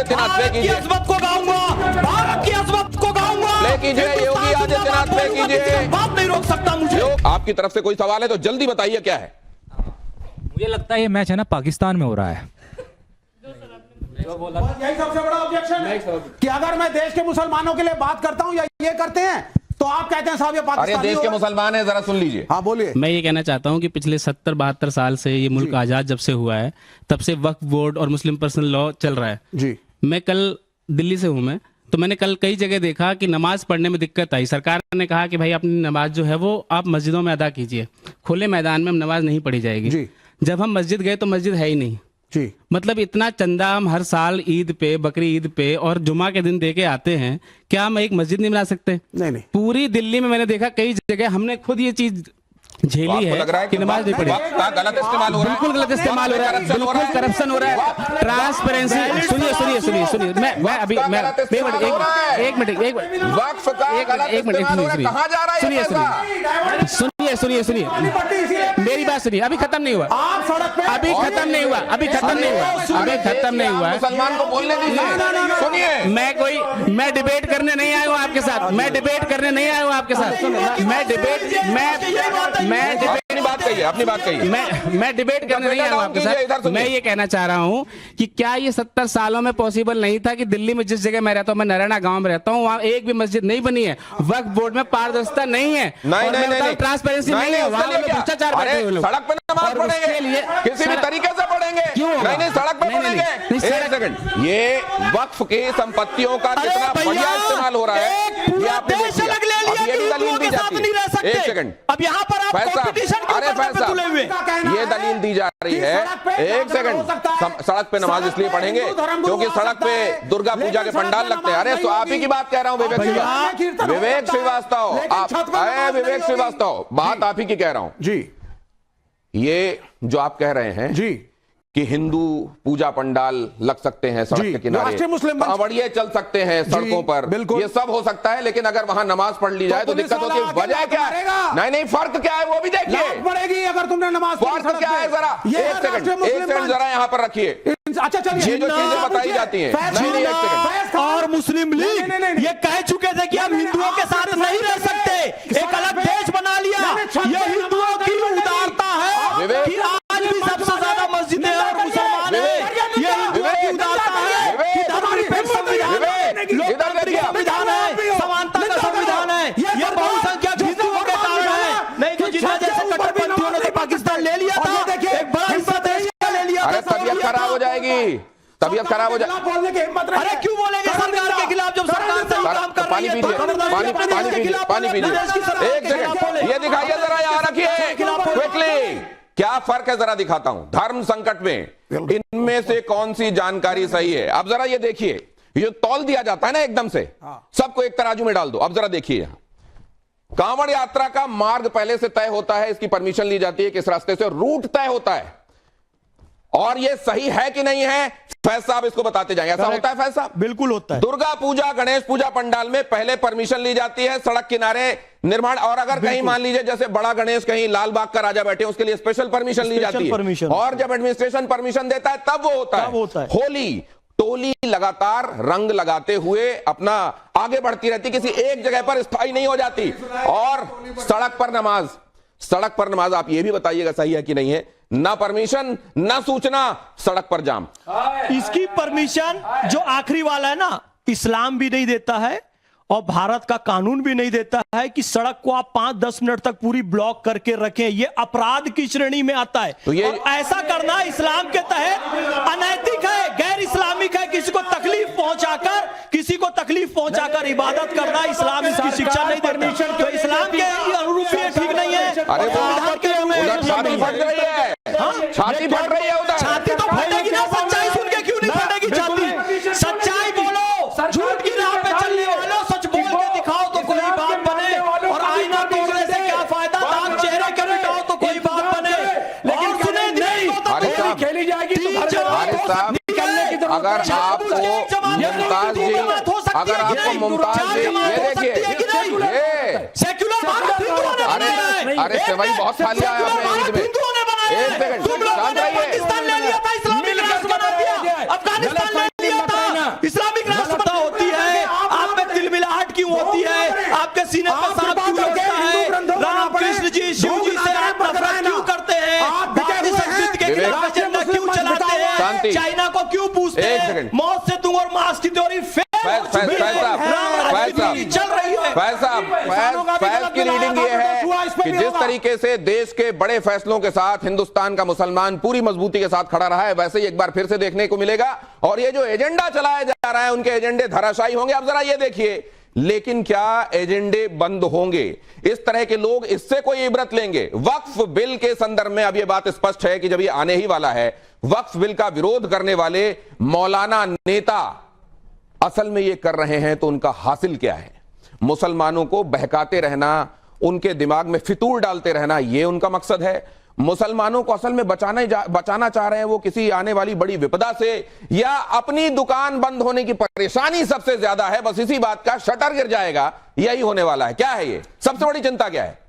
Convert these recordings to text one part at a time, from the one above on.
आदित्यनाथ पे कीजिए, अजमत को गाऊंगा, भारत की अजमत को गाऊंगा, प्ले कीजिए, योगी आदित्यनाथ पे कीजिए। बात नहीं रोक सकता मुझे। आपकी तरफ से कोई सवाल है तो जल्दी बताइए क्या है। मुझे लगता है ये मैच है ना पाकिस्तान में हो रहा है। यही सबसे बड़ा ऑब्जेक्शन है कि अगर मैं देश के मुसलमानों के लिए बात करता हूं या ये करते हैं तो आप कहते हैं साहब ये अरे पाकिस्तानी देश के मुसलमान है, जरा सुन लीजिए। हाँ बोलिए। मैं ये कहना चाहता हूं कि पिछले 70-72 साल से ये मुल्क आज़ाद जब से हुआ है तब से वक्फ बोर्ड और मुस्लिम पर्सनल लॉ चल रहा है जी। मैं कल दिल्ली से हूं मैं, तो मैंने कल कई जगह देखा कि नमाज पढ़ने में दिक्कत आई। सरकार ने कहा कि भाई अपनी नमाज जो है वो आप मस्जिदों में अदा कीजिए, खुले मैदान में नमाज नहीं पढ़ी जाएगी जी। जब हम मस्जिद गए तो मस्जिद है ही नहीं जी। मतलब इतना चंदा हम हर साल ईद पे, बकरी ईद पे और जुमा के दिन दे के आते हैं, क्या हम एक मस्जिद नहीं बना सकते? नहीं। पूरी दिल्ली में मैंने देखा कई जगह हमने खुद ये चीज झेली है कि नमाज नहीं पढ़ी। गलत इस्तेमाल हो रहा है, बिल्कुल गलत इस्तेमाल हो रहा है, बिल्कुल करप्शन हो रहा है, ट्रांसपेरेंसी। सुनिए मैं अभी एक मिनट सुनिए मेरी बात सुनिए। अभी खत्म नहीं हुआ, अभी खत्म नहीं हुआ। मुसलमान को बोलने दीजिए, सुनिए। मैं डिबेट करने नहीं आया हूँ आपके साथ, मैं डिबेट करने नहीं आया हूँ आपके साथ। अपनी बात कहिए। मैं डिबेट करने नहीं आया हूँ आपके साथ। मैं ये कहना चाह रहा हूँ कि क्या ये 70 सालों में पॉसिबल नहीं था कि दिल्ली में जिस जगह मैं रहता हूँ, मैं नारायणा गांव में रहता हूँ, वहाँ एक भी मस्जिद नहीं बनी है, वक्फ बोर्ड में पारदर्शिता नहीं है, ट्रांसपेरेंसी नहीं है, वहाँ भ्रष्टाचार बैठे हुए लोग। सड़क पे नमाज पढ़ेंगे, किसी भी तरीके से पढ़ेंगे। नहीं, सड़क पे पढ़ेंगे। एक सेकंड, ये वक्फ की संपत्तियों का कितना बढ़िया इस्तेमाल हो रहा है ये आपने देखिए। अब ये भी दलील दी जाती है। एक सेकंड, अब यहाँ पर आप कंपटीशन अरे फैसला ये दलील दी जा रही है। एक सेकंड, सड़क पे नमाज इसलिए पढ़ेंगे क्योंकि सड़क पे दुर्गा पूजा के पंडाल लगते हैं। अरे तो आप ही की बात कह रहा हूँ, विवेक श्रीवास्तव, विवेक श्रीवास्तव, बात आप ही की कह रहा हूँ जी। ये जो आप कह रहे हैं जी कि हिंदू पूजा पंडाल लग सकते हैं सड़क के किनारे, मुस्लिम कांवड़िए चल सकते हैं सड़कों पर, बिल्कुल ये सब हो सकता है, लेकिन अगर वहां नमाज पढ़ ली जाए तो दिक्कत होती है। वजह क्या है? नहीं, फर्क क्या है वो भी देखिए। पड़ेगी अगर तुमने नमाज फर्क क्या है, जरा एक सेकंड जरा यहाँ पर रखिए। अच्छा चलिए, ये जो चीजें बताई जाती हैं, और मुस्लिम लीग ये कह चुके थे कि हम हिंदुओं के साथ नहीं रह सकते, एक अलग देश बना लिया। ये हिंदुओं की उदारता है कि आज भी सबसे ज्यादा मस्जिदें और मुसलमान हैं। ये हिंदुओं की उदारता है कि धर्मनिरपेक्ष संविधान है, लोकतांत्रिक संविधान है, समानता का संविधान है। ये बहुसंख्यक हिंदुओं के कारण है, नहीं तो जिन्ना जैसे कट्टरपंथियों ने तो पाकिस्तान ले लिया था, एक बड़ा हिस्सा देश का ले लिया था। तबीयत खराब हो जाएगी, तबीयत खराब हो जाए। बोलने की हिम्मत अरे क्यों बोलेंगे सरकार के खिलाफ जब सरकार सही काम कर रही है? पानी पीजिए। एक सेकंड, ये दिखाइए जरा, यहाँ रखिए क्विकली। क्या फर्क है जरा दिखाता हूं। धर्म संकट में इनमें से कौन सी जानकारी सही है? अब जरा ये देखिए, ये तौल दिया जाता है ना एकदम से, सबको एक तराजू में डाल दो। अब जरा देखिए, यहां कांवड़ यात्रा का मार्ग पहले से तय होता है, इसकी परमिशन ली जाती है, किस रास्ते से, रूट तय होता है, और ये सही है कि नहीं है फैज साहब इसको बताते जाएंगे। ऐसा होता है फैज साहब? बिल्कुल होता है। दुर्गा पूजा, गणेश पूजा पंडाल में पहले परमिशन ली जाती है, सड़क किनारे निर्माण, और अगर कहीं मान लीजिए जैसे बड़ा गणेश कहीं लाल बाग का राजा बैठे, उसके लिए स्पेशल परमिशन ली जाती है, और जब एडमिनिस्ट्रेशन परमिशन देता है तब वो होता है। होली टोली लगातार रंग लगाते हुए अपना आगे बढ़ती रहती, किसी एक जगह पर स्थायी नहीं हो जाती। और सड़क पर नमाज आप ये भी बताइएगा सही है कि नहीं है। ना परमिशन, ना सूचना, सड़क पर जाम। इसकी परमिशन जो आखिरी वाला है ना, इस्लाम भी नहीं देता है और भारत का कानून भी नहीं देता है कि सड़क को आप 5-10 मिनट तक पूरी ब्लॉक करके रखें। ये अपराध की श्रेणी में आता है। तो ये और ऐसा करना इस्लाम के तहत अनैतिक है, गैर इस्लामिक है। किसी को तकलीफ पहुंचाकर इबादत करना इस्लाम इसकी शिक्षा नहीं देता। तो इस्लाम के अनुरूप ये ठीक नहीं है। अरे छाती फट रही है, छाती फट रही है उधर। छाती तो फटेगी ना, सच्चाई सुन के क्यों नहीं फटेगी छाती? सच्चाई बोलो, झूठ की राह पे चलने वालों, सच बोल के दिखाओ तो कोई बात बने, और आईना तोड़ने से क्या फायदा, दाग चेहरे के मिटाओ तो कोई बात बने। लेकिन सुने नहीं तो खेली जाएगी। अगर आपको मुमताज जी, ये देखिए, अरे सेवई बहुत खा लिया है आपने ईद में। एक सेकंड शांत रहिए। पाकिस्तान ले लिया था, इस्लामिक राष्ट्र बना दिया, अफगानिस्तान ले लिया था, पार्टी। चाइना को क्यों पूछते एक हैं? सेकंड। मौत से तुम और मार्क्स की थ्योरी फैज चल रही है। फैज की रीडिंग ये है कि जिस तरीके से देश के बड़े फैसलों के साथ हिंदुस्तान का मुसलमान पूरी मजबूती के साथ खड़ा रहा है, वैसे ही एक बार फिर से देखने को मिलेगा। और ये जो एजेंडा चलाया जा रहा है, उनके एजेंडे धराशायी होंगे। अब जरा ये देखिए, लेकिन क्या एजेंडे बंद होंगे? इस तरह के लोग इससे कोई इबरत लेंगे? वक्फ बिल के संदर्भ में अब यह बात स्पष्ट है कि जब ये आने ही वाला है, वक्फ बिल का विरोध करने वाले मौलाना नेता असल में ये कर रहे हैं तो उनका हासिल क्या है? मुसलमानों को बहकाते रहना, उनके दिमाग में फितूर डालते रहना, यह उनका मकसद है। मुसलमानों को असल में बचाना चाह रहे हैं वो किसी आने वाली बड़ी विपदा से, या अपनी दुकान बंद होने की परेशानी सबसे ज्यादा है, बस इसी बात का शटर गिर जाएगा, यही होने वाला है। क्या है ये सबसे बड़ी चिंता? क्या है?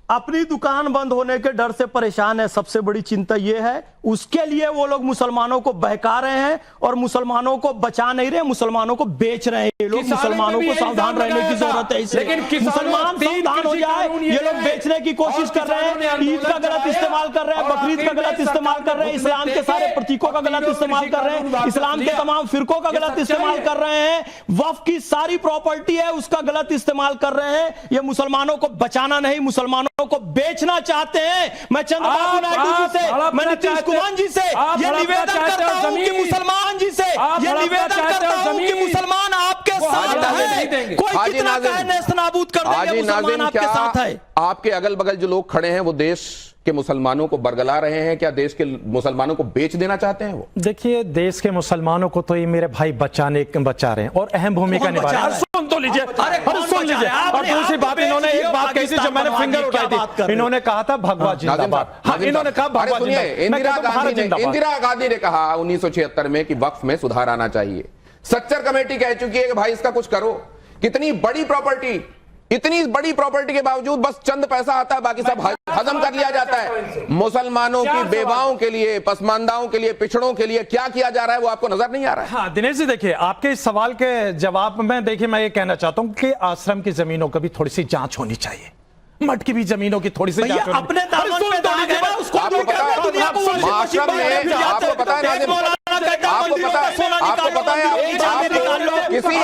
अपनी दुकान बंद होने के डर से परेशान है। सबसे बड़ी चिंता यह है, उसके लिए वो लोग मुसलमानों को बहका रहे हैं और मुसलमानों को बचा नहीं रहे, मुसलमानों को बेच रहे हैं। ये लोग मुसलमानों को सावधान रहने की जरूरत है। इसलिए मुसलमान सावधान हो जाए। ये लोग बेचने की कोशिश कर रहे हैं, ईद का गलत इस्तेमाल कर रहे हैं, बकरीद का गलत इस्तेमाल कर रहे हैं, इस्लाम के सारे प्रतीकों का गलत इस्तेमाल कर रहे हैं, इस्लाम के तमाम फिरकों का गलत इस्तेमाल कर रहे हैं, वक्फ की सारी प्रॉपर्टी है उसका गलत इस्तेमाल कर रहे हैं। ये मुसलमानों को बचाना नहीं, मुसलमानों को बेचना चाहते हैं। मैं चंद्रबाबू नायडू जी से, मैं नीतीश कुमार जी से ये निवेदन करता हूं कि मुसलमान जी से ये निवेदन करता हूं कि मुसलमान आपके साथ है। कोई कितना कहे नेस्तनाबूद कर देंगे, मुसलमान आपके साथ है। आपके अगल बगल जो लोग खड़े हैं वो देश के मुसलमानों को बरगला रहे हैं? क्या देश के मुसलमानों को बेच देना चाहते हैं वो? देखिए, देश के मुसलमानों को तो ये मेरे भाई बचा रहे हैं और अहम भूमिका निभा रहे हैं। सुन तो लीजिए, सुन लीजिए। और दूसरी बात, इन्होंने एक बात कही थी जब मैंने फिंगर उठाई थी, इन्होंने कहा था भगवा जिंदाबाद। हाँ, इन्होंने कहा भगवा जिंदाबाद। इंदिरा गांधी ने कहा 1976 में कि वक्फ में सुधार आना चाहिए। सच्चर कमेटी कह चुकी है कि भाई इसका कुछ करो। कितनी बड़ी प्रॉपर्टी, इतनी बड़ी प्रॉपर्टी के बावजूद बस चंद पैसा आता है, बाकी सब हजम कर लिया जाता है। मुसलमानों की बेवाओं के लिए, पसमानदाओं के लिए, पिछड़ों के लिए क्या किया जा रहा है वो आपको नजर नहीं आ रहा है? हाँ दिनेश जी, देखिए आपके इस सवाल के जवाब में देखिए मैं ये कहना चाहता हूं कि आश्रम की जमीनों का भी थोड़ी सी जांच होनी चाहिए, मठ की भी जमीनों की थोड़ी सी जांच होनी। अपने दामन पे दाग है ना, उसको आपको पता है नाजिम, आपको पता है किसी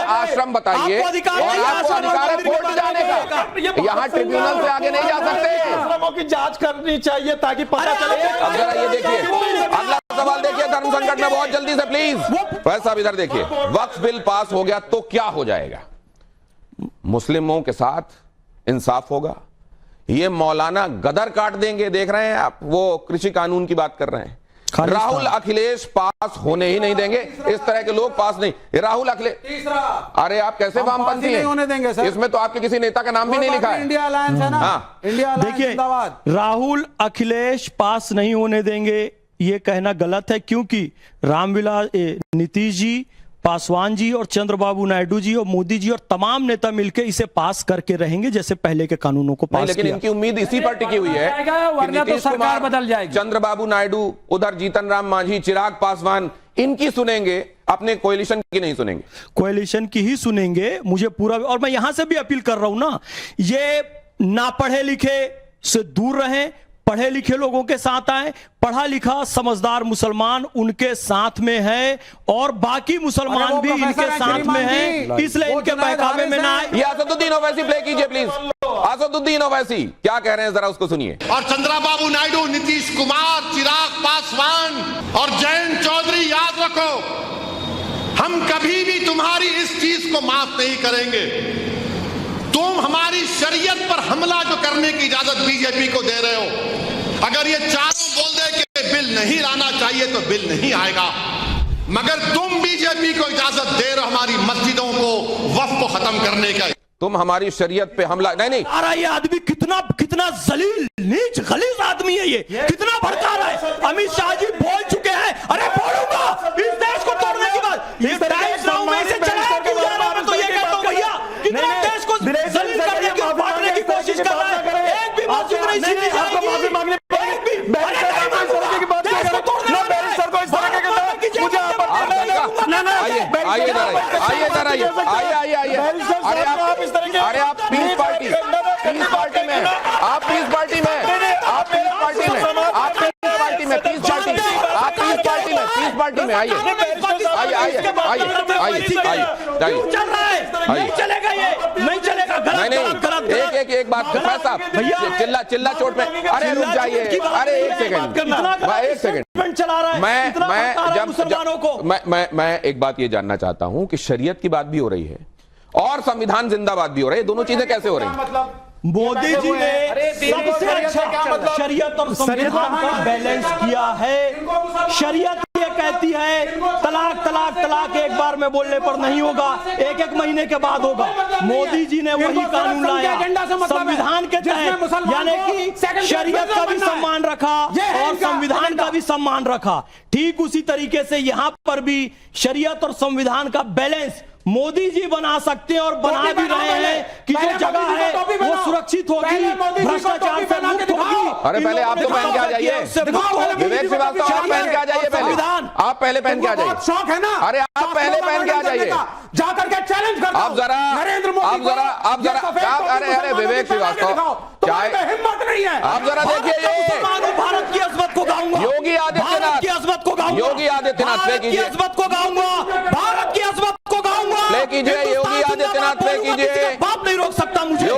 आश्रम बताइए और आपको अधिकार है कोर्ट जाने का, यहाँ ट्रिब्यूनल से आगे नहीं जा सकते। आश्रमों की जांच करनी चाहिए ताकि पता चले। अब जरा ये देखिए, अगला सवाल देखिए धर्म संकट में, बहुत जल्दी से प्लीज। वैसा इधर देखिए, वक्फ बिल पास हो गया तो क्या हो जाएगा? मुस्लिमों के साथ इंसाफ होगा? ये मौलाना गदर काट देंगे? देख रहे हैं आप, वो कृषि कानून की बात कर रहे हैं। राहुल अखिलेश पास होने ही नहीं देंगे, इस तरह के लोग पास नहीं। राहुल अखिलेश, अरे आप कैसे वामपंथी हैं? होने देंगे सर? इसमें तो आपके किसी नेता का नाम भी नहीं लिखा है। इंडिया अलायंस है ना? हाँ। इंडिया अलायंस देखिए, जिंदाबाद। राहुल अखिलेश पास नहीं होने देंगे ये कहना गलत है, क्योंकि रामविलास नीतीश जी, पासवान जी और चंद्रबाबू नायडू जी और मोदी जी और तमाम नेता मिलकर इसे पास करके रहेंगे जैसे पहले के कानूनों को पास लेकिन किया। इनकी उम्मीद इसी पर टिकी हुई है कि नीतीश कुमार बदल जाएगी, चंद्रबाबू नायडू, उधर जीतन राम मांझी, चिराग पासवान, इनकी सुनेंगे, अपने कोएलिशन की नहीं सुनेंगे। कोएलिशन की ही सुनेंगे, मुझे पूरा। और मैं यहां से भी अपील कर रहा हूं ना, ये ना पढ़े लिखे से दूर रहें, पढ़े लिखे लोगों के साथ आए। पढ़ा लिखा समझदार मुसलमान उनके साथ में है और बाकी मुसलमान भी इनके साथ में हैं, इसलिए इनके बहकावे में ना आए। ये असदुद्दीन ओवैसी प्ले कीजिए प्लीज। असदुद्दीन ओवैसी क्या कह रहे हैं, जरा उसको सुनिए। और चंद्रबाबू नायडू, नीतीश कुमार, चिराग पासवान और जयंत चौधरी, याद रखो, हम कभी भी तुम्हारी इस चीज को माफ नहीं करेंगे। तुम हमारी शरीयत पर हमला जो करने की इजाजत बीजेपी को दे रहे हो, अगर ये चारों बोल दे कि बिल नहीं लाना चाहिए तो बिल नहीं आएगा, मगर तुम बीजेपी को इजाजत दे रहे हो हमारी मस्जिदों को, वक्फ को खत्म करने का। तुम हमारी शरीयत पे हमला नहीं। अरे ये आदमी कितना जलील नीच गलीज आदमी है, ये कितना भड़का रहा है। अमित शाह जी बोल चुके हैं, अरे बोलूंगा इस देश को तोड़ने की बात। इस टाइम्स नाउ में इसे चलाया क्यों जा रहा है? मैं तो ये कहता हूं भैया, कितना देश को जलील करने की, बांटने की कोशिश कर रहा है। एक भी मस्जिद नहीं छीनी जाएगी, एक भी बैरिस्टर को इस तरह की बात नहीं करें ना, बैरिस्टर को इस तरह के मुझे आइए अरे आप पीस पार्टी में, आप पीस पार्टी में में, पीस पार्टी, आप पीस पार्टी में आइए, नहीं चलेगा, ये नहीं चलेगा। नहीं, एक बात साहब, चिल्ला चोट में, अरे रुक जाइए, अरे एक सेकंड चला रहा है, मैं एक बात ये जानना चाहता हूं कि शरीयत की बात भी हो रही है और संविधान जिंदाबाद भी हो रही है, दोनों चीजें कैसे हो रही हैं? मतलब मोदी जी ने सबसे अच्छा शरीयत और संविधान का बैलेंस किया है। शरीयत ये कहती है तलाक तलाक तलाक एक बार में बोलने पर नहीं होगा, एक एक महीने के बाद होगा। मोदी जी ने वही कानून लाया संविधान के तहत, यानी कि शरीयत का भी सम्मान रखा और संविधान का भी सम्मान रखा। ठीक उसी तरीके से यहां पर भी शरीयत और संविधान का बैलेंस मोदी जी बना सकते हैं और बना भी रहे हैं कि जो जगह है वो सुरक्षित होगी, भ्रष्टाचार से मुक्त होगी। अरे पहले आप तो पहन के आ जाइए, विवेक श्रीवास्तव, आप पहन के आ जाइए, पहले आप पहले पहन के आ जाइए। शौक है ना, अरे आप पहले पहन के आ जाइए, जाकर के चैलेंज करता हूं। आप जरा अरे विवेक श्रीवास्तव, चाहे हिम्मत नहीं है, आप जरा देखिए, ये भारत की अजमत को गाऊंगा, योगी आदित्यनाथ की अजमत को गाऊंगा, योगी आदित्यनाथ प्ले कीजिए, अजमत को गाऊंगा, भारत की अजमत को गाऊंगा, प्ले कीजिए, योगी आदित्यनाथ प्ले कीजिए। बाप नहीं रोक सकता मुझे।